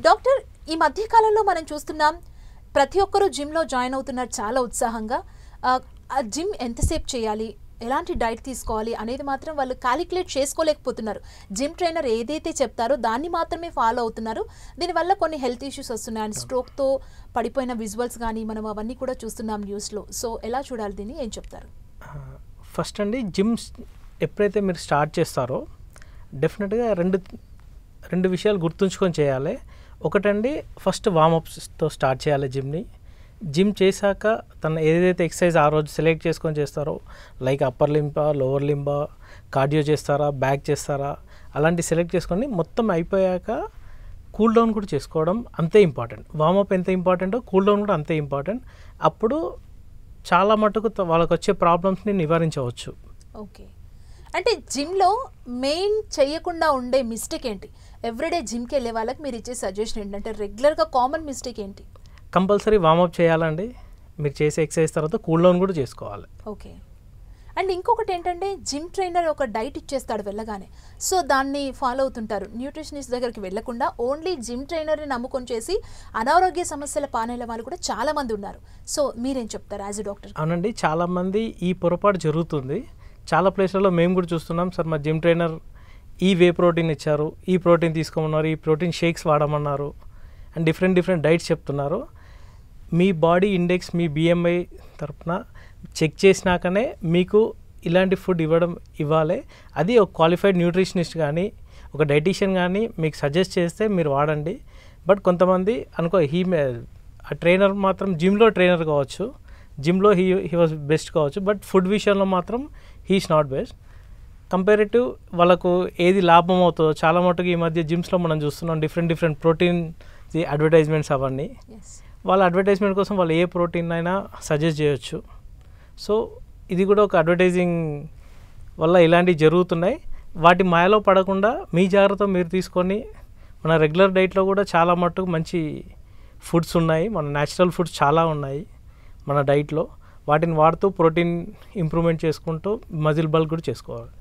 Doctor ఈ మధ్య కాలంలో మనం చూస్తున్నాం ప్రతి ఒక్కరూ జిమ్లో జాయిన్ అవుతున్నారు చాలా ఉత్సాహంగా. ఆ జిమ్ ఎంతసేపు చేయాలి, ఎలాంటి డైట్ తీసుకోవాలి అనేది మాత్రం వాళ్ళు క్యాలిక్యులేట్ చేసుకోలేకపోతున్నారు. జిమ్ ట్రైనర్ ఏదైతే చెప్తారో దాన్ని మాత్రమే ఫాలో అవుతున్నారు. దీనివల్ల కొన్ని హెల్త్ ఇష్యూస్ వస్తున్నాయి. అండ్ స్ట్రోక్తో పడిపోయిన విజువల్స్ కానీ మనం అవన్నీ కూడా చూస్తున్నాం న్యూస్లో. సో ఎలా చూడాలి దీన్ని, ఏం చెప్తారు? ఫస్ట్ అండి, జిమ్ ఎప్పుడైతే మీరు స్టార్ట్ చేస్తారో డెఫినెట్గా రెండు విషయాలు గుర్తుంచుకొని చేయాలి. ఒకటండి, ఫస్ట్ వార్మప్స్తో స్టార్ట్ చేయాలి జిమ్ని. జిమ్ చేశాక తను ఏదైతే ఎక్సర్సైజ్ ఆ రోజు సెలెక్ట్ చేసుకొని చేస్తారో, లైక్ అప్పర్ లింబా, లోవర్ లింబా, కార్డియో చేస్తారా, బ్యాక్ చేస్తారా, అలాంటి సెలెక్ట్ చేసుకొని మొత్తం అయిపోయాక కూల్ డౌన్ కూడా చేసుకోవడం అంతే ఇంపార్టెంట్. వార్మప్ ఎంత ఇంపార్టెంటో కూల్ డౌన్ కూడా అంతే ఇంపార్టెంట్. అప్పుడు చాలా మటుకు వాళ్ళకు వచ్చే ప్రాబ్లమ్స్ని నివారించవచ్చు. ఓకే, అంటే జిమ్లో మెయిన్ చేయకుండా ఉండే మిస్టేక్ ఏంటి? ఎవ్రీడే జిమ్కి వెళ్ళే వాళ్ళకి మీరు ఇచ్చే సజెషన్ ఏంటంటే రెగ్యులర్గా కామన్ మిస్టేక్ ఏంటి? కంపల్సరీ వార్మప్ చేయాలండి. మీరు చేసే ఎక్సర్సైజ్ తర్వాత కూల్ డౌన్ కూడా చేసుకోవాలి. ఓకే, అండ్ ఇంకొకటి ఏంటంటే జిమ్ ట్రైనర్ ఒక డైట్ ఇచ్చేస్తాడు వెళ్ళగానే, సో దాన్ని ఫాలో అవుతుంటారు. న్యూట్రిషనిస్ట్ దగ్గరికి వెళ్లకుండా ఓన్లీ జిమ్ ట్రైనర్ని నమ్ముకొని చేసి అనారోగ్య సమస్యల పాలైన వాళ్ళు కూడా చాలామంది ఉన్నారు. సో మీరేం చెప్తారు యాజ్ ఎ డాక్టర్? అవునండి, చాలామంది ఈ పొరపాటు జరుగుతుంది. చాలా ప్లేస్లలో మేము కూడా చూస్తున్నాం. సార్ మా జిమ్ ట్రైనర్ ఈ వే ప్రోటీన్ ఇచ్చారు, ఈ ప్రోటీన్ తీసుకోమన్నారు, ఈ ప్రోటీన్ షేక్స్ వాడమన్నారు, అండ్ డిఫరెంట్ డైట్స్ చెప్తున్నారు. మీ బాడీ ఇండెక్స్, మీ బిఎంఐ తరపున చెక్ చేసినాకనే మీకు ఇలాంటి ఫుడ్ ఇవ్వాలి. అది ఒక క్వాలిఫైడ్ న్యూట్రిషనిస్ట్ కానీ ఒక డైటీషియన్ కానీ మీకు సజెస్ట్ చేస్తే మీరు వాడండి. బట్ కొంతమంది ఆ ట్రైనర్ మాత్రం జిమ్లో ట్రైనర్ కావచ్చు, జిమ్లో హీ వాజ్ బెస్ట్ కావచ్చు, బట్ ఫుడ్ విషయంలో మాత్రం హీఈస్ నాట్ బెస్ట్. కంపేరేటివ్ వాళ్ళకు ఏది లాభం అవుతుందో చాలా మటుకు ఈ మధ్య జిమ్స్లో మనం చూస్తున్నాం డిఫరెంట్ ప్రోటీన్ అడ్వర్టైజ్మెంట్స్ అవన్నీ. వాళ్ళ అడ్వర్టైజ్మెంట్ కోసం వాళ్ళు ఏ ప్రోటీన్ అయినా సజెస్ట్ చేయొచ్చు. సో ఇది కూడా ఒక అడ్వర్టైజింగ్ వల్ల ఇలాంటివి జరుగుతున్నాయి. వాటి మాయలో పడకుండా మీ జాగ్రత్త మీరు తీసుకొని మన రెగ్యులర్ డైట్లో కూడా చాలా మటుకు మంచి ఫుడ్స్ ఉన్నాయి, మన న్యాచురల్ ఫుడ్స్ చాలా ఉన్నాయి మన డైట్లో. వాటిని వాడుతూ ప్రోటీన్ ఇంప్రూవ్మెంట్ చేసుకుంటూ మజిల్ బల్క్ కూడా చేసుకోవాలి.